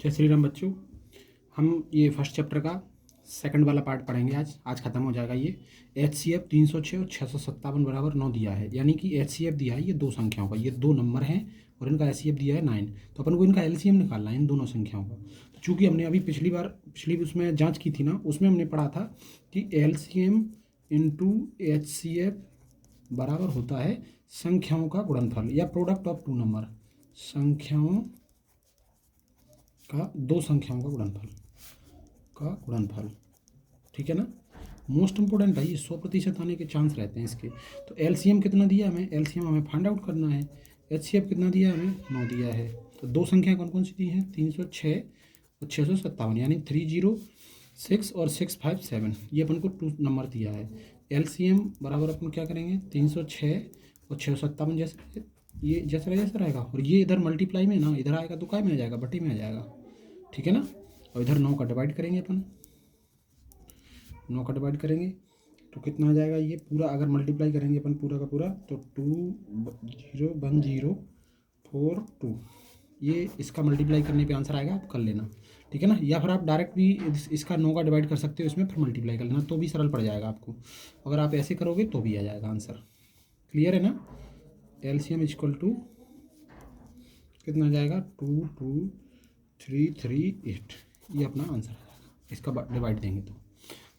जय श्री राम बच्चों। हम ये फर्स्ट चैप्टर का सेकंड वाला पार्ट पढ़ेंगे। आज ख़त्म हो जाएगा ये। HCF 306 और 657 बराबर 9 दिया है, यानी कि HCF दिया है ये दो संख्याओं का, ये दो नंबर हैं और इनका HCF दिया है 9। तो अपन को इनका LCM निकालना है इन दोनों संख्याओं का। तो चूँकि हमने अभी पिछली उसमें जाँच की थी ना, उसमें हमने पढ़ा था कि LCM इंटू HCF बराबर होता है संख्याओं का गुणनफल या प्रोडक्ट ऑफ टू नंबर, संख्याओं का दो संख्याओं का गुणनफल। ठीक है ना, मोस्ट इंपॉर्टेंट है ये, 100% आने के चांस रहते हैं इसके। तो LCM कितना दिया हमें, LCM हमें फाइंड आउट करना है। HCF कितना दिया हमें, 9 दिया है। तो दो संख्या कौन कौन सी दी हैं, 306 और 657, यानी 306 और 657, ये अपन को टू नंबर दिया है। LCM बराबर अपन क्या करेंगे, 306 और 657 जैसे ये जैसा रहेगा, और ये इधर मल्टीप्लाई में ना, इधर आएगा तो काय में आ जाएगा, बटे में आ जाएगा। ठीक है ना, और इधर 9 का डिवाइड करेंगे अपन, 9 का डिवाइड करेंगे तो कितना आ जाएगा, ये पूरा अगर मल्टीप्लाई करेंगे अपन पूरा का पूरा तो 20104 ये इसका मल्टीप्लाई करने पे आंसर आएगा, आप कर लेना। ठीक है ना, या फिर आप डायरेक्ट भी इसका 9 का डिवाइड कर सकते हो इसमें, फिर मल्टीप्लाई कर लेना तो भी सरल पड़ जाएगा आपको। अगर आप ऐसे करोगे तो भी आ जाएगा आंसर। क्लियर है ना। LCM इक्वल टू कितना आ जाएगा, 22338, ये अपना आंसर आ जाएगा। इसका डिवाइड देंगे तो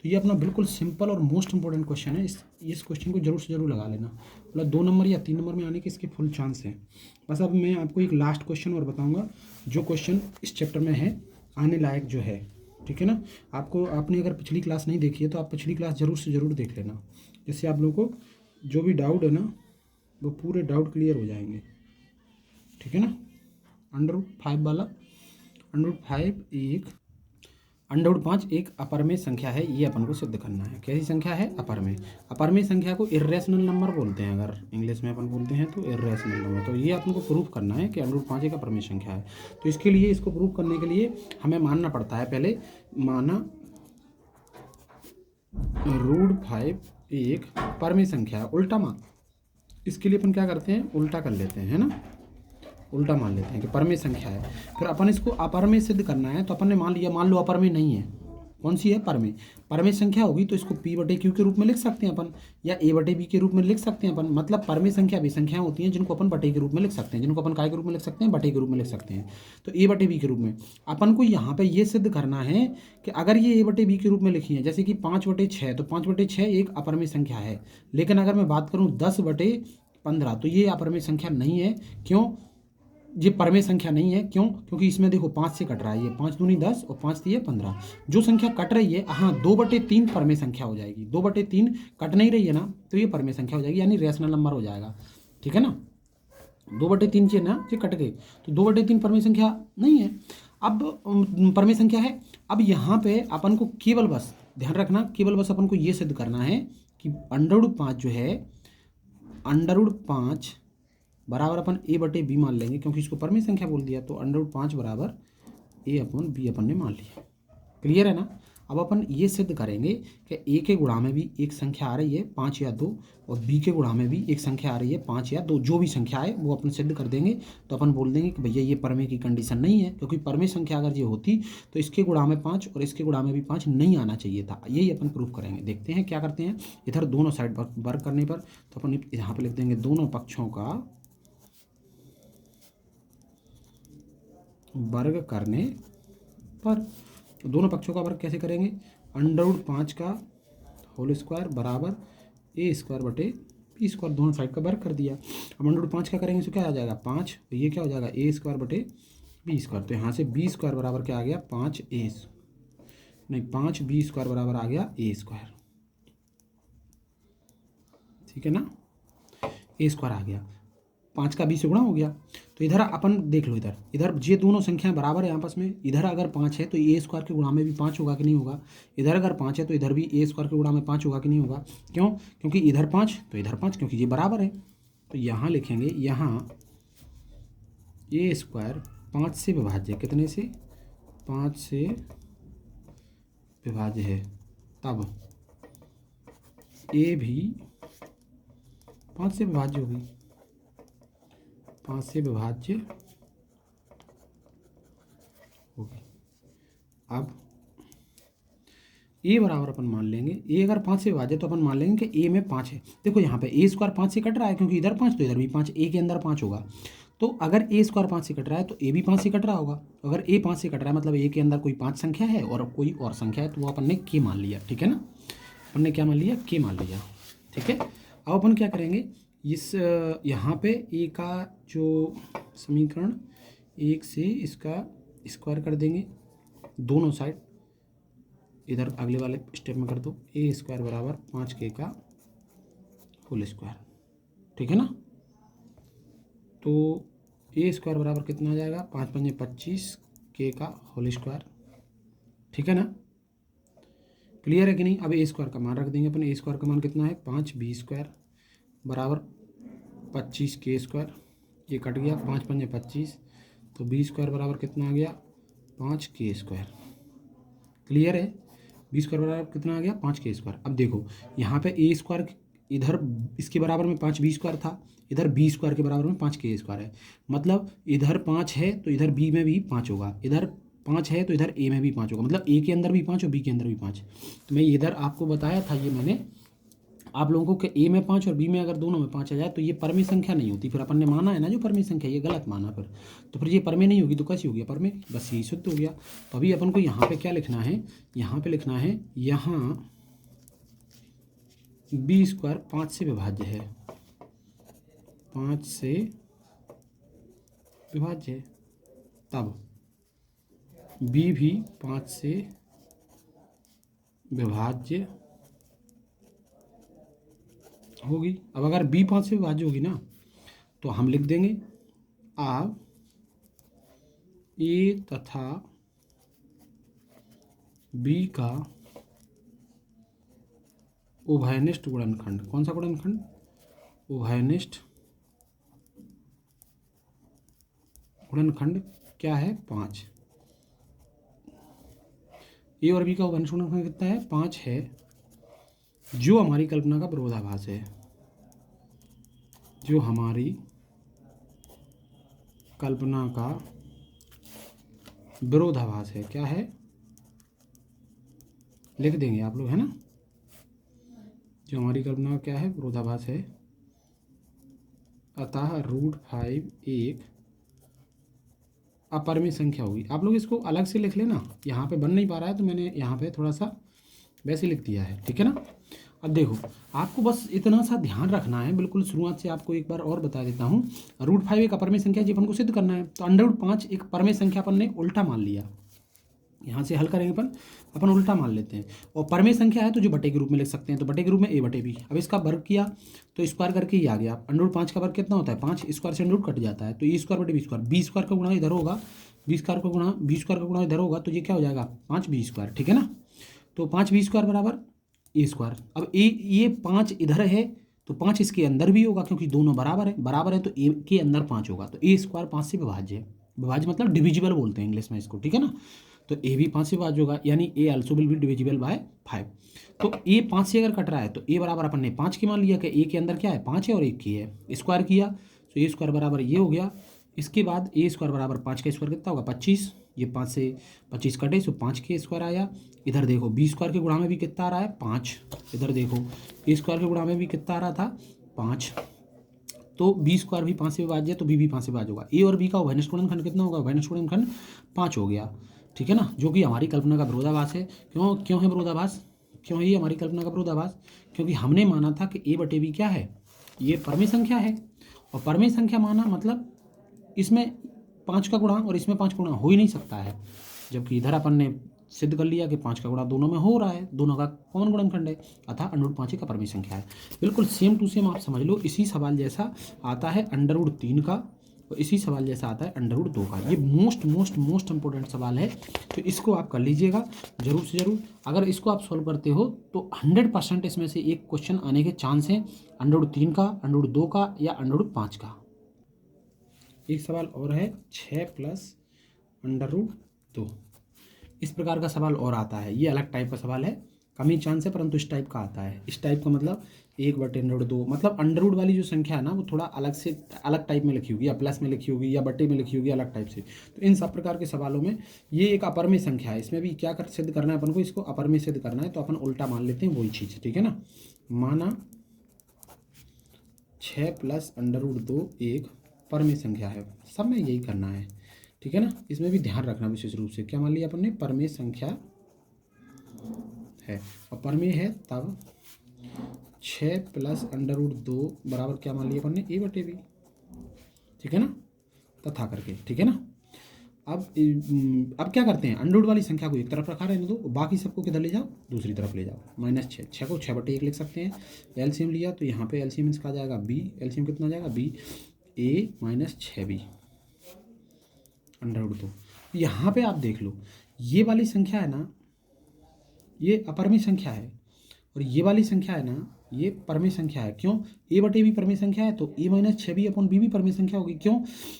ये अपना बिल्कुल सिंपल और मोस्ट इंपॉर्टेंट क्वेश्चन है। इस क्वेश्चन को जरूर से जरूर लगा लेना, मतलब 2 नंबर या 3 नंबर में आने के इसके फुल चांस हैं। बस अब मैं आपको एक लास्ट क्वेश्चन और बताऊंगा, जो क्वेश्चन इस चैप्टर में है आने लायक जो है। ठीक है ना, आपने अगर पिछली क्लास नहीं देखी है तो आप पिछली क्लास जरूर से ज़रूर देख लेना, जिससे आप लोगों को जो भी डाउट है ना वो पूरे डाउट क्लियर हो जाएंगे। ठीक है ना, √5 वाला, √5 एक अपरमेय संख्या है, ये अपन को सिद्ध करना है। कैसी संख्या है, अपरमेय संख्या को इर्रेशनल नंबर बोलते हैं, अगर इंग्लिश में अपन बोलते हैं तो इर्रेशनल नंबर। तो ये अपन को प्रूफ करना है कि √5 एक अपरमेय संख्या है। तो इसके लिए, इसको प्रूफ करने के लिए हमें मानना पड़ता है, पहले माना √5 एक परमेय संख्या है, उल्टा मान। इसके लिए अपन क्या करते हैं, उल्टा कर लेते हैं, है ना, उल्टा मान लेते हैं कि परमेय संख्या है। फिर अपन इसको अपरमेय सिद्ध करना है, तो अपन ने मान लिया, मान लो अपरमेय नहीं है, कौन सी है, परमेय संख्या होगी तो इसको P/Q के रूप में लिख सकते हैं अपन, या A/B के रूप में लिख सकते हैं अपन। मतलब परमेय संख्या भी संख्याएं होती हैं जिनको अपन बटे के रूप में लिख सकते हैं, जिनको अपन काय के रूप में लिख सकते हैं, बटे के रूप में लिख सकते हैं। तो A/B के रूप में अपन को यहाँ पे ये सिद्ध करना है कि अगर ये A/B के रूप में लिखी है, जैसे कि 5/6, तो 5/6 एक अपरमेय संख्या है। लेकिन अगर मैं बात करूँ 10/15, तो ये अपरमेय संख्या नहीं है। क्यों, ये परमेय संख्या नहीं है, क्यों, क्योंकि इसमें देखो 5 से कट रहा है, ये 5 दूनी 10 और 5 3 15। जो संख्या कट रही है, हाँ, 2/3 परमेय संख्या हो जाएगी। 2/3 कट नहीं रही है ना, तो ये परमेय संख्या हो जाएगी, यानी रेशनल नंबर हो जाएगा। ठीक है ना, 2/3 से ना ये कट गई, तो 2/3 परमेय संख्या नहीं है। अब परमेय संख्या है। अब यहाँ पे अपन को केवल बस ध्यान रखना, केवल बस अपन को ये सिद्ध करना है कि √5 जो है, √5 बराबर अपन A/B मान लेंगे, क्योंकि इसको परमेय संख्या बोल दिया, तो √5 बराबर A/B अपन ने मान लिया। क्लियर है ना। अब अपन ये सिद्ध करेंगे कि A के गुणा में भी एक संख्या आ रही है 5 या 2, और B के गुणा में भी एक संख्या आ रही है 5 या 2, जो भी संख्या है वो अपन सिद्ध कर देंगे। तो अपन बोल देंगे कि भैया ये परमेय की कंडीशन नहीं है, क्योंकि परमेय संख्या अगर ये होती तो इसके गुणा में 5 और इसके गुणा में भी 5 नहीं आना चाहिए था। यही अपन प्रूफ करेंगे। देखते हैं क्या करते हैं। इधर दोनों साइड पर वर्क करने पर तो अपन यहाँ पर लिख देंगे दोनों पक्षों का वर्ग करने पर। दोनों पक्षों का वर्ग कैसे करेंगे, √5 का होल स्क्वायर बराबर A²/B², दोनों साइड का वर्ग कर दिया। अब √5 का करेंगे तो क्या आ जाएगा, 5, तो ये क्या हो जाएगा, A²/B²। तो यहाँ से B² बराबर क्या आ गया, 5B² बराबर आ गया A²। ठीक है ना, A² आ गया, 5 का 20 से गुणा हो गया। तो इधर अपन देख लो, इधर ये दोनों संख्याएं बराबर है आपस में। इधर अगर 5 है तो A² के गुणा में भी 5 होगा कि नहीं होगा। इधर अगर 5 है तो इधर भी A² के गुणा में 5 होगा कि नहीं होगा। क्यों, क्योंकि इधर 5 तो इधर 5, क्योंकि ये बराबर है। तो यहाँ लिखेंगे, यहाँ A² 5 से विभाज्य, कितने से, 5 से विभाज्य है, तब A भी 5 से विभाज्य होगी, 5 से विभाज्य होगी। अब ए बराबर अपन मान लेंगे, ए अगर 5 से विभाज्य तो अपन मान लेंगे कि ए में 5 है। देखो यहाँ पे ए स्क्वायर 5 से कट रहा है, क्योंकि इधर 5 तो इधर भी 5, ए के अंदर 5 होगा। तो अगर ए स्क्वायर 5 से कट रहा है तो ए भी 5 से कट रहा होगा। अगर ए 5 से कट रहा है मतलब ए के अंदर कोई 5 संख्या है और कोई और संख्या है, तो वो अपन ने के मान लिया, ठीक है ना। अपन ने क्या मान लिया, के मान लिया, ठीक है। अब अपन क्या करेंगे, इस यहाँ पे ए का जो समीकरण 1 से इसका स्क्वायर कर देंगे दोनों साइड, इधर अगले वाले स्टेप में कर दो, ए स्क्वायर बराबर 5k का होल स्क्वायर, ठीक है ना। तो ए स्क्वायर बराबर कितना आ जाएगा, 5 पंजे 25 के का होल स्क्वायर, ठीक है ना। क्लियर है कि नहीं। अब ए स्क्वायर का मान रख देंगे अपन, ए स्क्वायर का मान कितना है 5b स्क्वायर बराबर 25k स्क्वायर, ये कट गया 5 पंजे 25, तो बी स्क्वायर बराबर कितना आ गया 5k स्क्वायर। क्लियर है, बी स्क्वायर बराबर कितना आ गया 5k स्क्वायर। अब देखो यहाँ पे ए स्क्वायर इधर इसके बराबर में 5b स्क्वायर था, इधर बी स्क्वायर के बराबर में 5k स्क्वायर है, मतलब इधर 5 है तो इधर बी में भी 5 होगा, इधर 5 है तो इधर ए में भी 5 होगा, मतलब ए के अंदर भी 5 और बी के अंदर भी 5। तो मैं इधर आपको बताया था, ये मैंने आप लोगों को कि ए में 5 और बी में अगर दोनों में 5 आ जाए तो ये परमेय संख्या नहीं होती। फिर अपन ने माना है ना जो परमेय संख्या, ये गलत माना फिर, तो फिर ये परमेय नहीं होगी तो कैसी होगी परमेय, बस यही शुद्ध हो गया। तो अभी अपन को यहाँ पे क्या लिखना है, यहाँ पे लिखना है यहाँ बी स्क्वायर 5 से विभाज्य है, 5 से विभाज्य है, तब बी भी 5 से विभाज्य होगी। अब अगर बी 5 से विभाज्य होगी ना तो हम लिख देंगे अब ए तथा बी का उभयनिष्ठ गुणनखंड, कौन सा गुणनखंड, उभयनिष्ठ गुणनखंड क्या है 5। ए और बी का उभयनिष्ठ गुणनखंड कितना है 5 है, जो हमारी कल्पना का विरोधाभास है, जो हमारी कल्पना का विरोधाभास है, क्या है लिख देंगे आप लोग, है ना। जो हमारी कल्पना का क्या है विरोधाभास है, अतः √5 एक अपरिमेय संख्या होगी। आप लोग इसको अलग से लिख लेना, यहाँ पे बन नहीं पा रहा है तो मैंने यहाँ पे थोड़ा सा वैसे लिख दिया है, ठीक है ना। अब देखो आपको बस इतना सा ध्यान रखना है, बिल्कुल शुरुआत से आपको एक बार और बता देता हूँ। √5 एक अपरिमेय संख्या जी अपन को सिद्ध करना है, तो √5 एक परमेय संख्या अपन ने उल्टा मान लिया, यहाँ से हल करेंगे अपन उल्टा मान लेते हैं, और परमेय संख्या है तो जो बटे के रूप में लिख सकते हैं, तो बटे के रूप में a बटे b। अब इसका वर्ग किया तो स्क्वायर करके ही आ गया, √5 का वर्ग कितना होता है 5, स्क्वायर से √ कट जाता है, तो ए स्क्वायर बटे बी स्क्वायर, बी स्क्वायर का गुणा इधर होगा, बी स्क्वायर का गुणा इधर होगा, तो ये क्या हो जाएगा 5b स्क्वायर, ठीक है ना। तो 5b स्क्वायर बराबर ए स्क्वायर। अब ये 5 इधर है तो 5 इसके अंदर भी होगा, क्योंकि दोनों बराबर है तो ए के अंदर 5 होगा, तो ए स्क्वायर 5 से विभाज्य है, विभाज्य मतलब डिविजिबल बोलते हैं इंग्लिश में इसको, ठीक है ना। तो ए भी 5 से विभाज्य होगा, यानी A also will be divisible by 5। तो ए 5 से अगर कट रहा है तो ए बराबर अपन ने 5 की मान लिया कि ए के अंदर क्या है 5 है और 1 की है, स्क्वायर किया तो ए स्क्वायर बराबर ये हो गया। इसके बाद ए स्क्वायर बराबर 5 का स्क्वायर कितना होगा 25, ये 5 से 25 कटे तो 5 के स्क्वायर आया। इधर देखो बी स्क्वायर के गुणा में भी कितना आ रहा है 5, इधर देखो ए स्क्वायर के गुणा में भी कितना आ रहा था 5, तो बी स्क्वायर भी 5 से विभाज्य है तो बी भी 5 से विभाज्य होगा। ए और बी का उभयनिष्ठ गुणनखंड कितना होगा, उभयनिष्ठ गुणनखंड 5 हो गया, ठीक है ना, जो कि हमारी कल्पना का विरोधाभास है। क्यों है विरोधाभास, क्यों है ये हमारी कल्पना का विरोधाभास, क्योंकि हमने माना था कि ए बटे बी क्या है, ये परमेय संख्या है, और परमेय संख्या माना मतलब इसमें 5 का गुणा और इसमें 5 गुणा हो ही नहीं सकता है, जबकि इधर अपन ने सिद्ध कर लिया कि 5 का गुणा दोनों में हो रहा है, दोनों का कॉमन गुणनखंड है, अतः √5 का परमेय संख्या है। बिल्कुल सेम टू सेम आप समझ लो, इसी सवाल जैसा आता है √3 का, और इसी सवाल जैसा आता है √2 का। ये मोस्ट इंपॉर्टेंट सवाल है, तो इसको आप कर लीजिएगा जरूर से जरूर। अगर इसको आप सॉल्व करते हो तो 100% इसमें से एक क्वेश्चन आने के चांस हैं, √3 का, √2 का या √5 का। एक सवाल और है 6 + √2, इस प्रकार का सवाल और आता है, ये अलग टाइप का सवाल है, कम ही चांस है, परंतु इस टाइप का आता है। इस टाइप का मतलब 1/√2, मतलब अंडर रूट वाली जो संख्या है ना वो थोड़ा अलग से अलग टाइप में लिखी होगी, या प्लस में लिखी होगी, या बटे में लिखी होगी, अलग टाइप से। तो इन सब प्रकार के सवालों में ये एक अपरिमेय संख्या है, इसमें भी क्या कर सिद्ध करना है अपन को, इसको अपरिमेय सिद्ध करना है, तो अपन उल्टा मान लेते हैं वही चीज़, ठीक है ना। माना 6 + √2 एक परमेय संख्या है, सब में यही करना है, ठीक है ना। इसमें भी ध्यान रखना विशेष रूप से, क्या मान लिया अपन ने, परमेय संख्या है, और परमेय है तब 6 + √2 बराबर क्या मान लिया अपन ने, a/b, ठीक है ना, तथा करके, ठीक है ना। अब क्या करते हैं, अंडर रूट वाली संख्या को एक तरफ रखा रहने दो, बाकी सबको किधर ले जाओ, दूसरी तरफ ले जाओ। -6, 6 को 6/1 लिख सकते हैं। एलसीएम लिया तो यहाँ पे एलसीएम इसका आ जाएगा b, एलसीएम कितना आ जाएगा b, a - 6b √2। यहाँ पे आप देख लो, ये वाली संख्या है ना, ये अपरमेय संख्या है, और ये वाली संख्या है ना, ये परमेय संख्या है। क्यों, a/b परमेय संख्या है, तो a - 6b/b भी परमेय संख्या होगी। क्यों,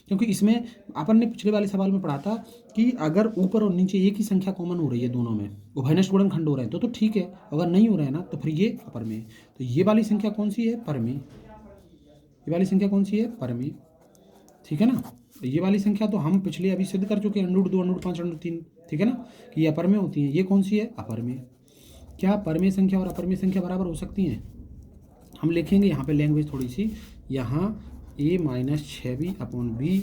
क्योंकि इसमें अपन ने पिछले वाले सवाल में पढ़ा था कि अगर ऊपर और नीचे एक ही संख्या कॉमन हो रही है, दोनों में उभयनिष्ठ गुणनखंड हो रहे हैं तो ठीक है, अगर नहीं हो रहे हैं ना तो फिर ये अपरमेय। तो ये वाली संख्या कौन सी है, परमेय। ये वाली संख्या कौन सी है, परमेय, ठीक है ना। ये वाली संख्या तो हम पिछले अभी सिद्ध कर चुके हैं, √2, √5, √3, ठीक है ना, कि ये अपरमेय होती हैं। ये कौन सी है, अपरमेय। क्या परमेय संख्या और अपरमेय संख्या बराबर हो सकती हैं, हम लिखेंगे यहाँ पे लैंग्वेज थोड़ी सी, यहाँ a - 6b/b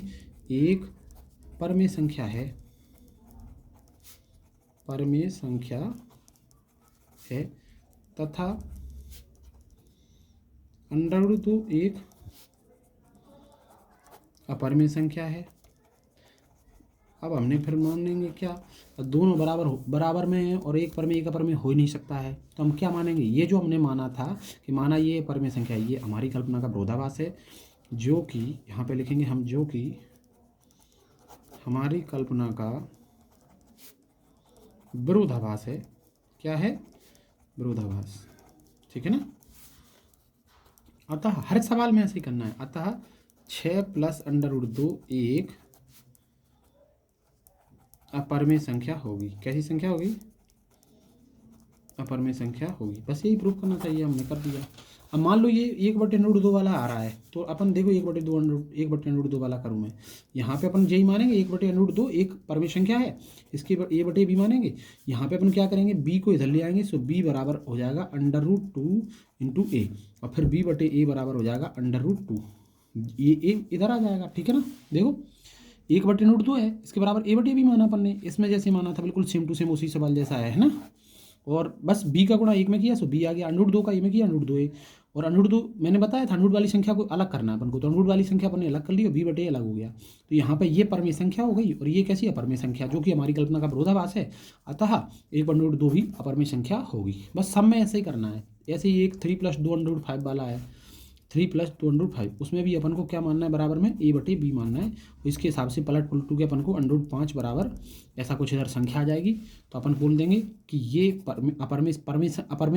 एक परमेय संख्या है, परमेय संख्या है, तथा √2 एक अपरमेय संख्या है। अब हमने फिर मानेंगे क्या, दोनों बराबर में है और एक परमेय एक अपरमेय हो ही नहीं सकता है, तो हम क्या मानेंगे, ये जो हमने माना था कि माना ये परमेय संख्या है, ये हमारी कल्पना का विरोधाभास है, जो कि यहाँ पे लिखेंगे हम, जो कि हमारी कल्पना का विरोधाभास है। क्या है, विरोधाभास, ठीक है ना। अतः हर सवाल में ऐसे ही करना है। अतः 6 + √2 एक अपरमेय संख्या होगी। कैसी संख्या होगी, अपरमेय संख्या होगी। बस यही प्रूफ करना चाहिए, हमने कर दिया। अब मान लो ये 1/√2 वाला आ रहा है, तो अपन देखो 1/2 वाला करूँ मैं, यहाँ पे अपन यही मानेंगे 1/√2 एक परमेय संख्या है, इसके a/b मानेंगे। यहाँ पे अपन क्या करेंगे, b को इधर ले आएंगे, सो b बराबर हो जाएगा √2 × a, और फिर b/a बराबर हो जाएगा √2, ये a इधर आ जाएगा, ठीक है ना। देखो 1/√2 है, इसके बराबर a/b माना अपन ने, इसमें जैसे माना था बिल्कुल सेम टू सेम उसी सवाल जैसा है ना। और बस b का गुणा 1 में किया, सो b आ गया, √2 का a में किया, √2a, और √2 मैंने बताया था, √2 वाली संख्या को अलग करना है अपन को, तो √2 वाली संख्या अपन ने अलग कर ली और b/a अलग हो गया। तो यहाँ पे ये परमेय संख्या हो गई, और ये कैसी अपरमेय संख्या, जो कि हमारी कल्पना का विरोधाभास है। अतः 1/√2 भी अपरमेय संख्या होगी। बस सब में ऐसे ही करना है। ऐसे ही एक 3 + 2√5 वाला है, 3 + 2√5, उसमें भी अपन को क्या मानना है, बराबर में a/b मानना है। तो इसके हिसाब से पलट पुलटू के अपन को √5 बराबर ऐसा कुछ इधर संख्या आ जाएगी, तो अपन बोल देंगे कि ये अपरमेय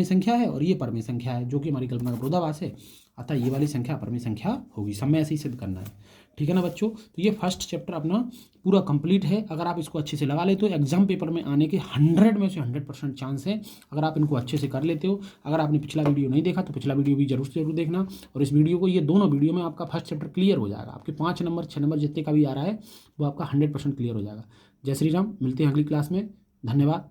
संख्या है और ये परमेय संख्या है, जो कि हमारी कल्पना का विरोधाभास है। अतः ये वाली संख्या अपरमेय संख्या होगी। सब में ऐसे ही सिद्ध करना है, ठीक है ना बच्चों। तो ये फर्स्ट चैप्टर अपना पूरा कंप्लीट है। अगर आप इसको अच्छे से लगा लेते हो, एग्जाम पेपर में आने के 100 में से 100% चांस है, अगर आप इनको अच्छे से कर लेते हो। अगर आपने पिछला वीडियो नहीं देखा तो पिछला वीडियो भी जरूर देखना, और इस वीडियो को, ये दोनों वीडियो में आपका फर्स्ट चैप्टर क्लियर हो जाएगा। आपके 5 नंबर 6 नंबर जितने का भी आ रहा है वो आपका 100% क्लियर हो जाएगा। जय श्री राम, मिलते हैं अगली क्लास में, धन्यवाद।